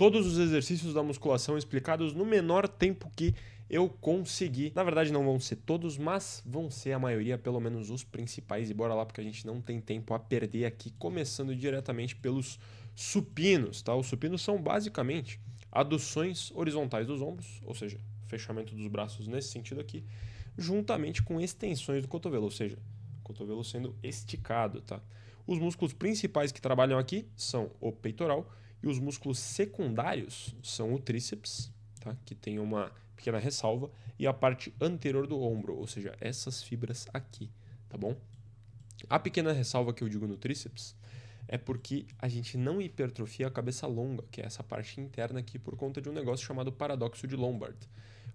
todos os exercícios da musculação explicados no menor tempo que eu consegui. Na verdade não vão ser todos, mas vão ser a maioria, pelo menos os principais. E bora lá porque a gente não tem tempo a perder aqui, começando diretamente pelos supinos, tá? Os supinos são basicamente aduções horizontais dos ombros, ou seja, fechamento dos braços nesse sentido aqui, juntamente com extensões do cotovelo, ou seja, o cotovelo sendo esticado, tá? Os músculos principais que trabalham aqui são o peitoral e os músculos secundários são o tríceps, tá? Que tem uma pequena ressalva, e a parte anterior do ombro, ou seja, essas fibras aqui, tá bom? A pequena ressalva que eu digo no tríceps é porque a gente não hipertrofia a cabeça longa, que é essa parte interna aqui, por conta de um negócio chamado paradoxo de Lombard.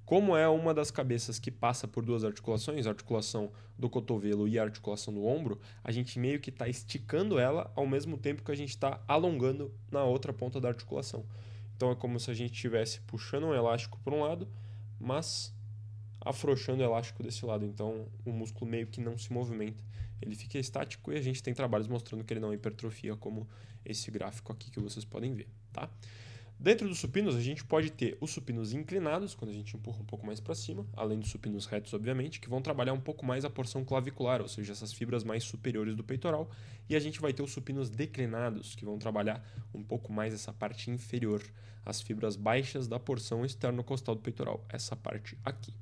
Como é uma das cabeças que passa por duas articulações, a articulação do cotovelo e a articulação do ombro, a gente meio que está esticando ela ao mesmo tempo que a gente está alongando na outra ponta da articulação. Então é como se a gente estivesse puxando um elástico para um lado, mas afrouxando o elástico desse lado. Então o músculo meio que não se movimenta, ele fica estático e a gente tem trabalhos mostrando que ele não hipertrofia, como esse gráfico aqui que vocês podem ver, tá? Dentro dos supinos, a gente pode ter os supinos inclinados, quando a gente empurra um pouco mais para cima, além dos supinos retos, obviamente, que vão trabalhar um pouco mais a porção clavicular, ou seja, essas fibras mais superiores do peitoral, e a gente vai ter os supinos declinados, que vão trabalhar um pouco mais essa parte inferior, as fibras baixas da porção externo-costal do peitoral, essa parte aqui.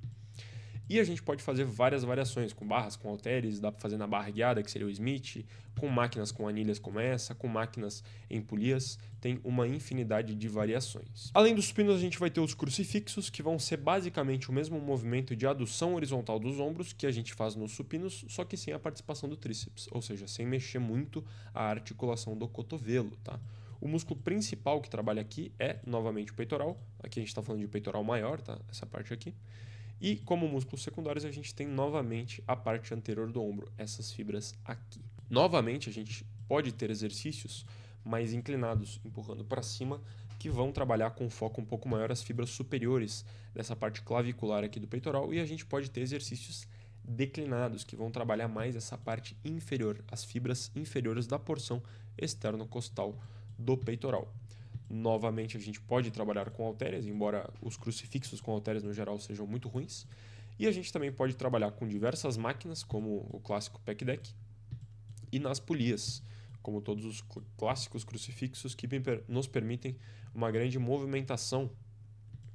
E a gente pode fazer várias variações, com barras, com halteres, dá para fazer na barra guiada, que seria o Smith, com máquinas com anilhas como essa, com máquinas em polias, tem uma infinidade de variações. Além dos supinos, a gente vai ter os crucifixos, que vão ser basicamente o mesmo movimento de adução horizontal dos ombros que a gente faz nos supinos, só que sem a participação do tríceps, ou seja, sem mexer muito a articulação do cotovelo, tá? O músculo principal que trabalha aqui é, novamente, o peitoral. Aqui a gente está falando de peitoral maior, tá? Essa parte aqui. E como músculos secundários, a gente tem novamente a parte anterior do ombro, essas fibras aqui. Novamente, a gente pode ter exercícios mais inclinados, empurrando para cima, que vão trabalhar com foco um pouco maior as fibras superiores dessa parte clavicular aqui do peitoral, e a gente pode ter exercícios declinados, que vão trabalhar mais essa parte inferior, as fibras inferiores da porção externo-costal do peitoral. Novamente, a gente pode trabalhar com halteres, embora os crucifixos com halteres no geral sejam muito ruins. E a gente também pode trabalhar com diversas máquinas, como o clássico pec deck, e nas polias, como todos os clássicos crucifixos que nos permitem uma grande movimentação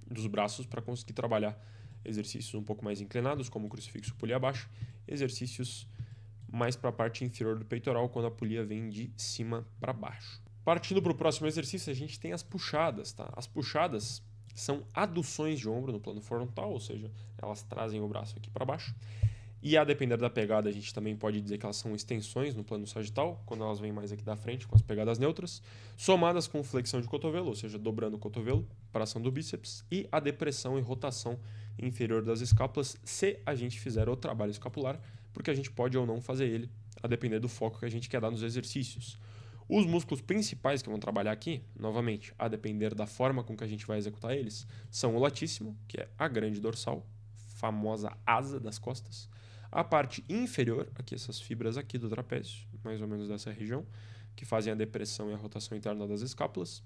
dos braços para conseguir trabalhar exercícios um pouco mais inclinados, como o crucifixo polia abaixo, exercícios mais para a parte inferior do peitoral, quando a polia vem de cima para baixo. Partindo para o próximo exercício, a gente tem as puxadas, tá? As puxadas são aduções de ombro no plano frontal, ou seja, elas trazem o braço aqui para baixo. E a depender da pegada, a gente também pode dizer que elas são extensões no plano sagital, quando elas vêm mais aqui da frente, com as pegadas neutras, somadas com flexão de cotovelo, ou seja, dobrando o cotovelo para ação do bíceps, e a depressão e rotação inferior das escápulas, se a gente fizer o trabalho escapular, porque a gente pode ou não fazer ele, a depender do foco que a gente quer dar nos exercícios. Os músculos principais que vão trabalhar aqui, novamente, a depender da forma com que a gente vai executar eles, são o latíssimo, que é a grande dorsal, famosa asa das costas, a parte inferior, aqui essas fibras aqui do trapézio, mais ou menos dessa região, que fazem a depressão e a rotação interna das escápulas,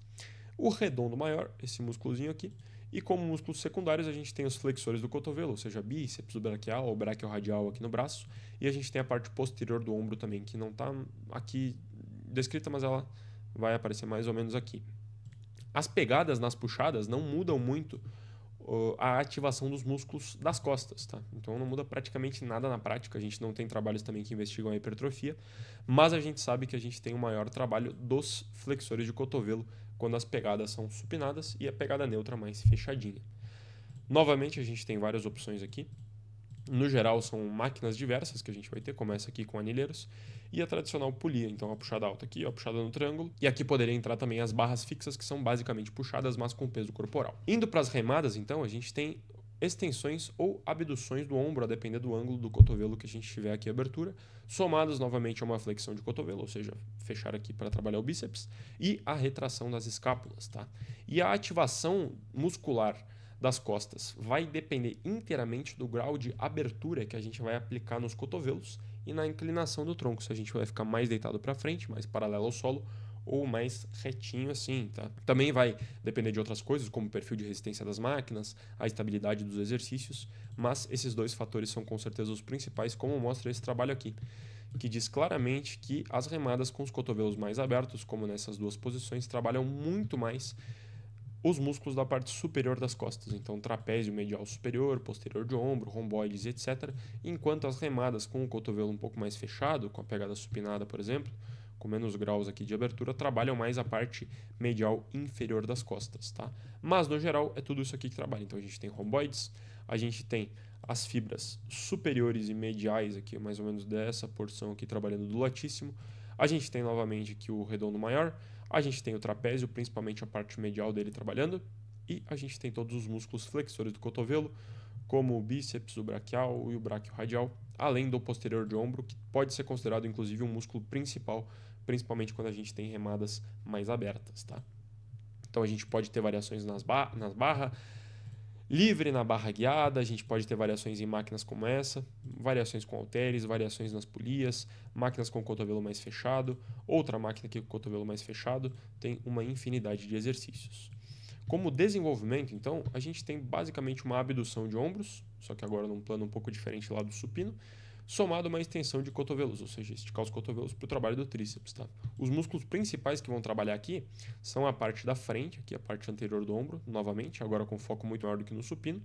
o redondo maior, esse músculozinho aqui, e como músculos secundários a gente tem os flexores do cotovelo, ou seja, bíceps, o braquial ou braquiorradial aqui no braço, e a gente tem a parte posterior do ombro também, que não está aqui descrita, mas ela vai aparecer mais ou menos aqui. As pegadas nas puxadas não mudam muito a ativação dos músculos das costas, tá? Então não muda praticamente nada na prática, a gente não tem trabalhos também que investigam a hipertrofia, mas a gente sabe que a gente tem o maior trabalho dos flexores de cotovelo quando as pegadas são supinadas e a pegada neutra mais fechadinha. Novamente a gente tem várias opções aqui. No geral, são máquinas diversas que a gente vai ter. Começa aqui com anilheiros e a tradicional polia. Então, a puxada alta aqui, a puxada no triângulo. E aqui poderia entrar também as barras fixas, que são basicamente puxadas, mas com peso corporal. Indo para as remadas, então, a gente tem extensões ou abduções do ombro, a depender do ângulo do cotovelo que a gente tiver aqui a abertura, somadas novamente a uma flexão de cotovelo, ou seja, fechar aqui para trabalhar o bíceps, e a retração das escápulas, tá? E a ativação muscular das costas vai depender inteiramente do grau de abertura que a gente vai aplicar nos cotovelos e na inclinação do tronco, se a gente vai ficar mais deitado para frente, mais paralelo ao solo, ou mais retinho assim, tá? Também vai depender de outras coisas, como o perfil de resistência das máquinas, a estabilidade dos exercícios, mas esses dois fatores são com certeza os principais, como mostra esse trabalho aqui, que diz claramente que as remadas com os cotovelos mais abertos, como nessas duas posições, trabalham muito mais os músculos da parte superior das costas, então trapézio medial superior, posterior de ombro, romboides, etc. Enquanto as remadas com o cotovelo um pouco mais fechado, com a pegada supinada, por exemplo, com menos graus aqui de abertura, trabalham mais a parte medial inferior das costas, tá? Mas no geral é tudo isso aqui que trabalha. Então a gente tem romboides, a gente tem as fibras superiores e mediais aqui, mais ou menos dessa porção aqui trabalhando do latíssimo. A gente tem novamente aqui o redondo maior, a gente tem o trapézio, principalmente a parte medial dele trabalhando, e a gente tem todos os músculos flexores do cotovelo, como o bíceps, o braquial e o braquio radial, além do posterior de ombro, que pode ser considerado inclusive um músculo principal, principalmente quando a gente tem remadas mais abertas, tá? Então a gente pode ter variações nas barras, livre na barra guiada, a gente pode ter variações em máquinas como essa, variações com halteres, variações nas polias, máquinas com o cotovelo mais fechado, outra máquina aqui com o cotovelo mais fechado, tem uma infinidade de exercícios. Como desenvolvimento, então, a gente tem basicamente uma abdução de ombros, só que agora num plano um pouco diferente lá do supino, somado a uma extensão de cotovelos, ou seja, esticar os cotovelos para o trabalho do tríceps. Tá? Os músculos principais que vão trabalhar aqui são a parte da frente, aqui a parte anterior do ombro, novamente, agora com foco muito maior do que no supino.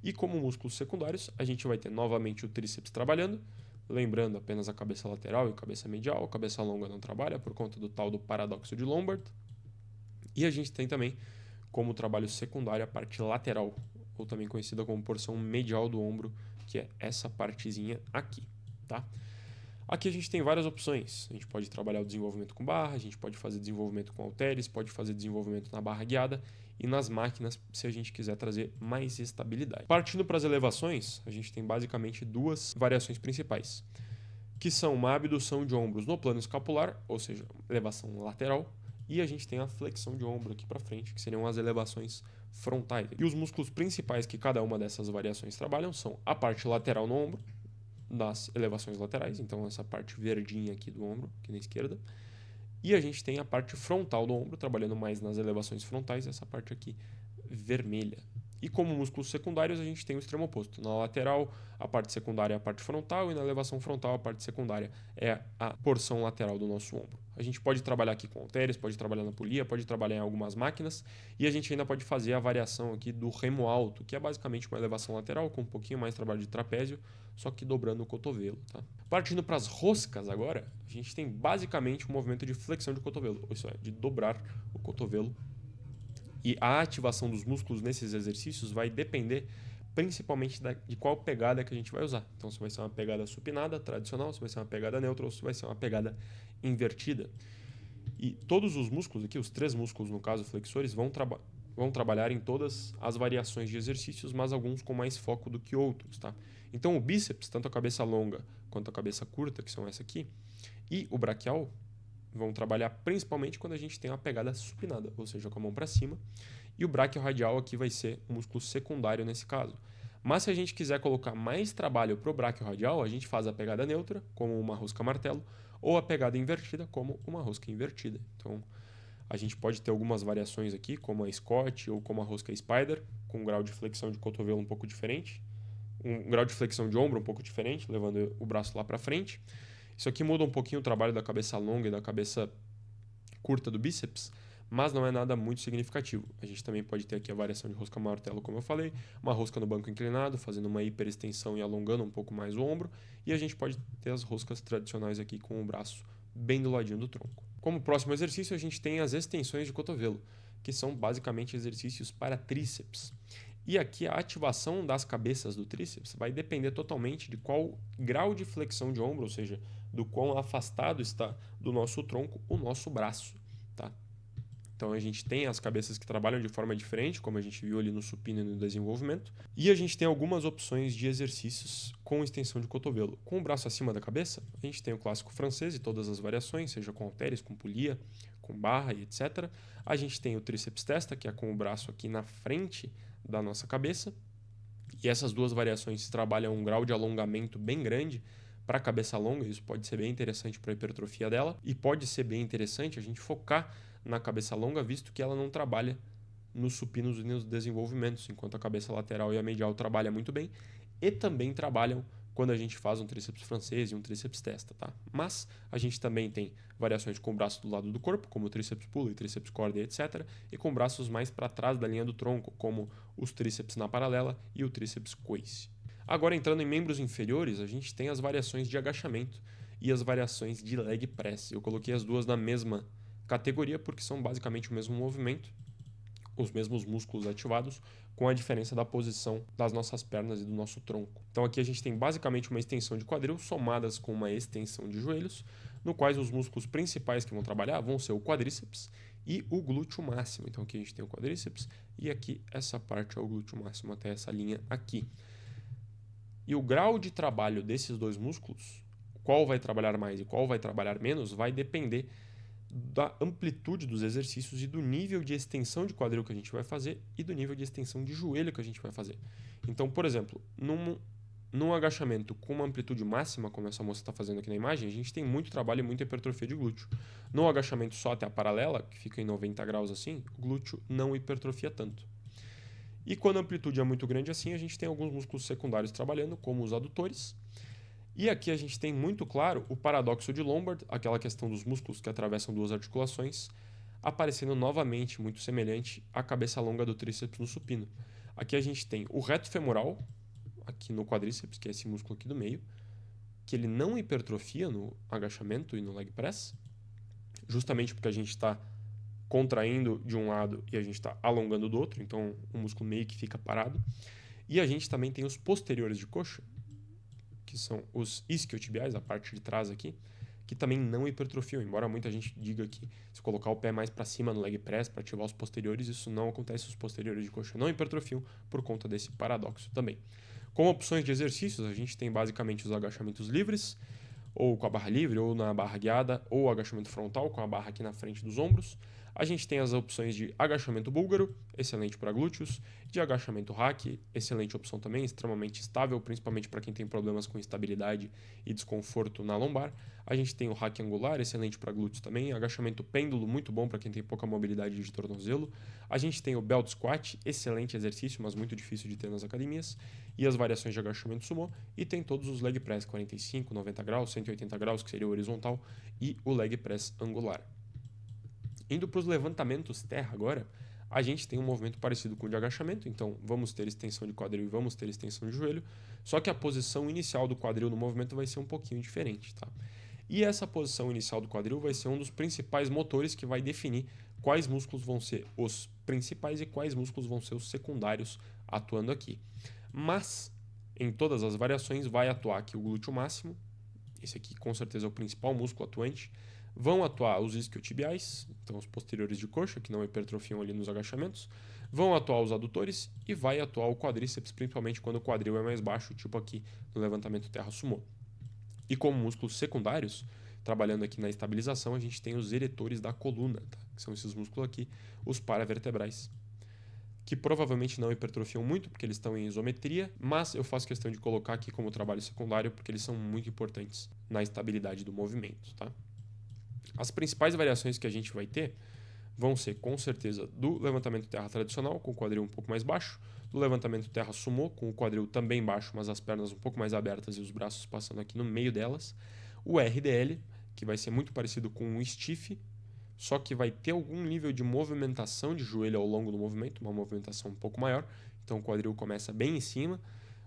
E como músculos secundários, a gente vai ter novamente o tríceps trabalhando, lembrando apenas a cabeça lateral e a cabeça medial, a cabeça longa não trabalha por conta do tal do paradoxo de Lombard. E a gente tem também como trabalho secundário a parte lateral, ou também conhecida como porção medial do ombro, que é essa partezinha aqui, tá? Aqui a gente tem várias opções. A gente pode trabalhar o desenvolvimento com barra, a gente pode fazer desenvolvimento com halteres, pode fazer desenvolvimento na barra guiada e nas máquinas, se a gente quiser trazer mais estabilidade. Partindo para as elevações, a gente tem basicamente duas variações principais, que são uma abdução de ombros no plano escapular, ou seja, elevação lateral, e a gente tem a flexão de ombro aqui para frente, que seriam as elevações frontais. E os músculos principais que cada uma dessas variações trabalham são a parte lateral no ombro, das elevações laterais, então essa parte verdinha aqui do ombro, aqui na esquerda, e a gente tem a parte frontal do ombro, trabalhando mais nas elevações frontais, essa parte aqui vermelha. E como músculos secundários, a gente tem o extremo oposto. Na lateral, a parte secundária é a parte frontal, e na elevação frontal, a parte secundária é a porção lateral do nosso ombro. A gente pode trabalhar aqui com halteres, pode trabalhar na polia, pode trabalhar em algumas máquinas, e a gente ainda pode fazer a variação aqui do remo alto, que é basicamente uma elevação lateral com um pouquinho mais de trabalho de trapézio, só que dobrando o cotovelo. Tá? Partindo para as roscas agora, a gente tem basicamente um movimento de flexão de cotovelo, isso é, de dobrar o cotovelo. E a ativação dos músculos nesses exercícios vai depender principalmente de qual pegada que a gente vai usar. Então, se vai ser uma pegada supinada, tradicional, se vai ser uma pegada neutra ou se vai ser uma pegada invertida. E todos os músculos aqui, os três músculos, no caso, flexores, vão trabalhar em todas as variações de exercícios, mas alguns com mais foco do que outros. Tá? Então, o bíceps, tanto a cabeça longa quanto a cabeça curta, que são essa aqui, e o braquial, vão trabalhar principalmente quando a gente tem uma pegada supinada, ou seja, com a mão para cima. E o braquio radial aqui vai ser um músculo secundário nesse caso. Mas se a gente quiser colocar mais trabalho para o braquio radial, a gente faz a pegada neutra, como uma rosca martelo, ou a pegada invertida, como uma rosca invertida. Então, a gente pode ter algumas variações aqui, como a Scott ou como a rosca Spider, com um grau de flexão de cotovelo um pouco diferente, um grau de flexão de ombro um pouco diferente, levando o braço lá para frente. Isso aqui muda um pouquinho o trabalho da cabeça longa e da cabeça curta do bíceps, mas não é nada muito significativo. A gente também pode ter aqui a variação de rosca martelo, como eu falei, uma rosca no banco inclinado, fazendo uma hiperextensão e alongando um pouco mais o ombro, e a gente pode ter as roscas tradicionais aqui com o braço bem do ladinho do tronco. Como próximo exercício, a gente tem as extensões de cotovelo, que são basicamente exercícios para tríceps. E aqui a ativação das cabeças do tríceps vai depender totalmente de qual grau de flexão de ombro, ou seja, do quão afastado está do nosso tronco o nosso braço, tá? Então a gente tem as cabeças que trabalham de forma diferente, como a gente viu ali no supino e no desenvolvimento, e a gente tem algumas opções de exercícios com extensão de cotovelo. Com o braço acima da cabeça, a gente tem o clássico francês e todas as variações, seja com halteres, com polia, com barra e etc. A gente tem o tríceps testa, que é com o braço aqui na frente da nossa cabeça, e essas duas variações trabalham um grau de alongamento bem grande para a cabeça longa, isso pode ser bem interessante para a hipertrofia dela, e pode ser bem interessante a gente focar na cabeça longa, visto que ela não trabalha nos supinos e nos desenvolvimentos, enquanto a cabeça lateral e a medial trabalham muito bem e também trabalham quando a gente faz um tríceps francês e um tríceps testa, tá? Mas a gente também tem variações com o braço do lado do corpo, como o tríceps pull e tríceps corda, etc. E com braços mais para trás da linha do tronco, como os tríceps na paralela e o tríceps coice. Agora, entrando em membros inferiores, a gente tem as variações de agachamento e as variações de leg press. Eu coloquei as duas na mesma categoria porque são basicamente o mesmo movimento, os mesmos músculos ativados, com a diferença da posição das nossas pernas e do nosso tronco. Então aqui a gente tem basicamente uma extensão de quadril somadas com uma extensão de joelhos, no quais os músculos principais que vão trabalhar vão ser o quadríceps e o glúteo máximo. Então aqui a gente tem o quadríceps e aqui essa parte é o glúteo máximo, até essa linha aqui. E o grau de trabalho desses dois músculos, qual vai trabalhar mais e qual vai trabalhar menos, vai depender da amplitude dos exercícios e do nível de extensão de quadril que a gente vai fazer e do nível de extensão de joelho que a gente vai fazer. Então, por exemplo, num agachamento com uma amplitude máxima, como essa moça está fazendo aqui na imagem, a gente tem muito trabalho e muita hipertrofia de glúteo. No agachamento só até a paralela, que fica em 90 graus assim, o glúteo não hipertrofia tanto. E quando a amplitude é muito grande assim, a gente tem alguns músculos secundários trabalhando, como os adutores. E aqui a gente tem muito claro o paradoxo de Lombard, aquela questão dos músculos que atravessam duas articulações, aparecendo novamente muito semelhante à cabeça longa do tríceps no supino. Aqui a gente tem o reto femoral, aqui no quadríceps, que é esse músculo aqui do meio, que ele não hipertrofia no agachamento e no leg press, justamente porque a gente está contraindo de um lado e a gente está alongando do outro, então o músculo meio que fica parado. E a gente também tem os posteriores de coxa, que são os isquiotibiais, a parte de trás aqui, que também não hipertrofiam, embora muita gente diga que se colocar o pé mais para cima no leg press para ativar os posteriores, isso não acontece, os posteriores de coxa não hipertrofiam por conta desse paradoxo também. Como opções de exercícios, a gente tem basicamente os agachamentos livres, ou com a barra livre, ou na barra guiada, ou agachamento frontal com a barra aqui na frente dos ombros. A gente tem as opções de agachamento búlgaro, excelente para glúteos, de agachamento hack, excelente opção também, extremamente estável, principalmente para quem tem problemas com instabilidade e desconforto na lombar. A gente tem o hack angular, excelente para glúteos também, agachamento pêndulo, muito bom para quem tem pouca mobilidade de tornozelo. A gente tem o belt squat, excelente exercício, mas muito difícil de ter nas academias, e as variações de agachamento sumô, e tem todos os leg press 45, 90 graus, 180 graus, que seria o horizontal, e o leg press angular. Indo para os levantamentos terra agora, a gente tem um movimento parecido com o de agachamento, então vamos ter extensão de quadril e vamos ter extensão de joelho, só que a posição inicial do quadril no movimento vai ser um pouquinho diferente, tá? E essa posição inicial do quadril vai ser um dos principais motores que vai definir quais músculos vão ser os principais e quais músculos vão ser os secundários atuando aqui. Mas, em todas as variações, vai atuar aqui o glúteo máximo, esse aqui com certeza é o principal músculo atuante. Vão atuar os isquiotibiais, então os posteriores de coxa, que não hipertrofiam ali nos agachamentos. Vão atuar os adutores e vai atuar o quadríceps, principalmente quando o quadril é mais baixo, tipo aqui no levantamento terra sumô. E como músculos secundários, trabalhando aqui na estabilização, a gente tem os eretores da coluna, tá? Que são esses músculos aqui, os paravertebrais, que provavelmente não hipertrofiam muito, porque eles estão em isometria, mas eu faço questão de colocar aqui como trabalho secundário, porque eles são muito importantes na estabilidade do movimento, tá? As principais variações que a gente vai ter vão ser, com certeza, do levantamento terra tradicional, com o quadril um pouco mais baixo, do levantamento terra sumô, com o quadril também baixo, mas as pernas um pouco mais abertas e os braços passando aqui no meio delas, o RDL, que vai ser muito parecido com o stiff, só que vai ter algum nível de movimentação de joelho ao longo do movimento, uma movimentação um pouco maior, então o quadril começa bem em cima,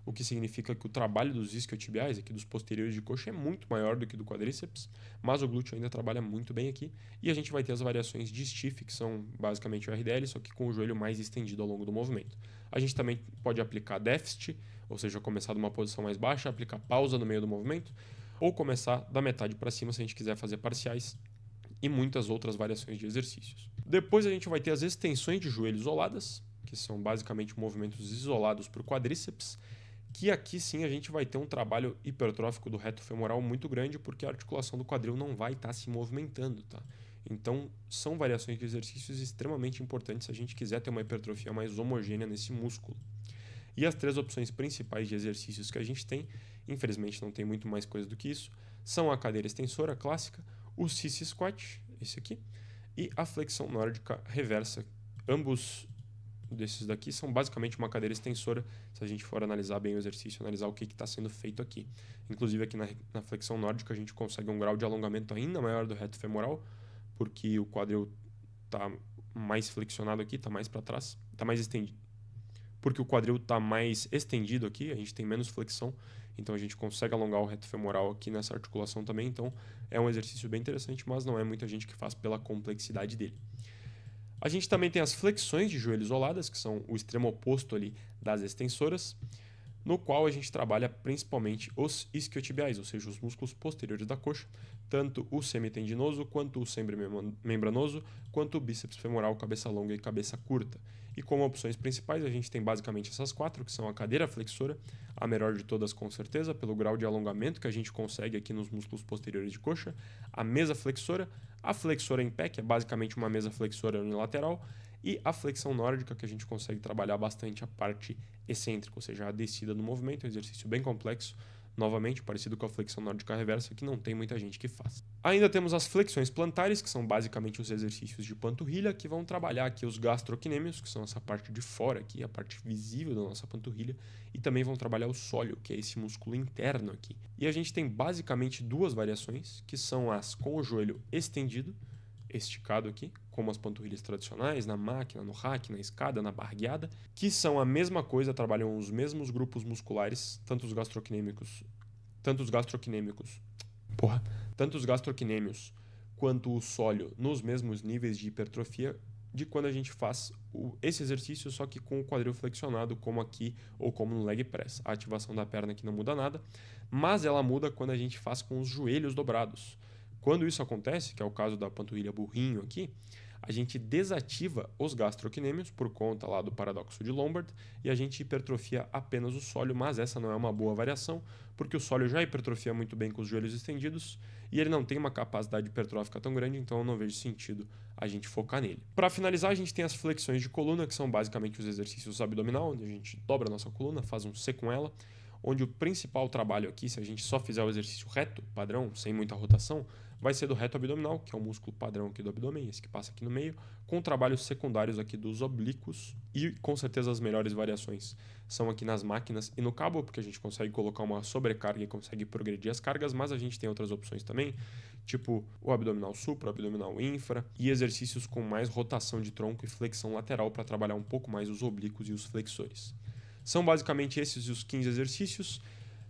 o que significa que o trabalho dos isquiotibiais, aqui dos posteriores de coxa, é muito maior do que do quadríceps, mas o glúteo ainda trabalha muito bem aqui, e a gente vai ter as variações de stiff, que são basicamente o RDL, só que com o joelho mais estendido ao longo do movimento. A gente também pode aplicar déficit, ou seja, começar de uma posição mais baixa, aplicar pausa no meio do movimento, ou começar da metade para cima se a gente quiser fazer parciais, e muitas outras variações de exercícios. Depois a gente vai ter as extensões de joelho isoladas, que são basicamente movimentos isolados para o quadríceps, que aqui sim a gente vai ter um trabalho hipertrófico do reto femoral muito grande, porque a articulação do quadril não vai estar se movimentando, tá? Então, são variações de exercícios extremamente importantes se a gente quiser ter uma hipertrofia mais homogênea nesse músculo. E as 3 opções principais de exercícios que a gente tem, infelizmente não tem muito mais coisa do que isso, são a cadeira extensora clássica, o sissy squat, esse aqui, e a flexão nórdica reversa. Ambos desses daqui são basicamente uma cadeira extensora, se a gente for analisar bem o exercício, analisar o que está sendo feito aqui. Inclusive aqui na flexão nórdica a gente consegue um grau de alongamento ainda maior do reto femoral, porque o quadril está mais flexionado aqui, está mais para trás, está mais estendido. Porque o quadril está mais estendido aqui, a gente tem menos flexão, então a gente consegue alongar o reto femoral aqui nessa articulação também. Então é um exercício bem interessante, mas não é muita gente que faz pela complexidade dele. A gente também tem as flexões de joelho isoladas, que são o extremo oposto ali das extensoras, no qual a gente trabalha principalmente os isquiotibiais, ou seja, os músculos posteriores da coxa, tanto o semitendinoso, quanto o semimembranoso, quanto o bíceps femoral, cabeça longa e cabeça curta. E como opções principais, a gente tem basicamente essas 4, que são a cadeira flexora, a melhor de todas com certeza, pelo grau de alongamento que a gente consegue aqui nos músculos posteriores de coxa, a mesa flexora, a flexora em pé, que é basicamente uma mesa flexora unilateral, e a flexão nórdica, que a gente consegue trabalhar bastante a parte excêntrica, ou seja, a descida do movimento, é um exercício bem complexo, novamente parecido com a flexão nórdica reversa, que não tem muita gente que faz. Ainda temos as flexões plantares, que são basicamente os exercícios de panturrilha, que vão trabalhar aqui os gastrocnêmios, que são essa parte de fora aqui, a parte visível da nossa panturrilha, e também vão trabalhar o sóleo, que é esse músculo interno aqui. E a gente tem basicamente 2 variações, que são as com o joelho estendido, esticado aqui, como as panturrilhas tradicionais, na máquina, no rack, na escada, na bargueada, que são a mesma coisa, trabalham os mesmos grupos musculares, tanto os gastrocnêmicos quanto o sóleo nos mesmos níveis de hipertrofia de quando a gente faz esse exercício, só que com o quadril flexionado, como aqui ou como no leg press. A ativação da perna aqui não muda nada, mas ela muda quando a gente faz com os joelhos dobrados. Quando isso acontece, que é o caso da panturrilha burrinho aqui, a gente desativa os gastrocnêmios por conta lá do paradoxo de Lombard e a gente hipertrofia apenas o sóleo, mas essa não é uma boa variação, porque o sóleo já hipertrofia muito bem com os joelhos estendidos e ele não tem uma capacidade hipertrófica tão grande, então eu não vejo sentido a gente focar nele. Para finalizar, a gente tem as flexões de coluna, que são basicamente os exercícios abdominal, onde a gente dobra a nossa coluna, faz um C com ela, onde o principal trabalho aqui, se a gente só fizer o exercício reto, padrão, sem muita rotação, vai ser do reto abdominal, que é o músculo padrão aqui do abdômen, esse que passa aqui no meio, com trabalhos secundários aqui dos oblíquos e com certeza as melhores variações são aqui nas máquinas e no cabo, porque a gente consegue colocar uma sobrecarga e consegue progredir as cargas, mas a gente tem outras opções também, tipo o abdominal supra, o abdominal infra e exercícios com mais rotação de tronco e flexão lateral para trabalhar um pouco mais os oblíquos e os flexores. São basicamente esses os 15 exercícios,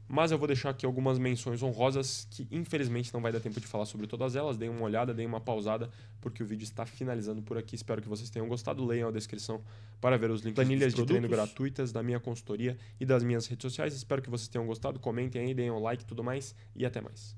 mas eu vou deixar aqui algumas menções honrosas que infelizmente não vai dar tempo de falar sobre todas elas. Deem uma olhada, deem uma pausada, porque o vídeo está finalizando por aqui. Espero que vocês tenham gostado. Leiam a descrição para ver os links planilhas de treino gratuitas da minha consultoria e das minhas redes sociais. Espero que vocês tenham gostado. Comentem aí, deem um like e tudo mais. E até mais.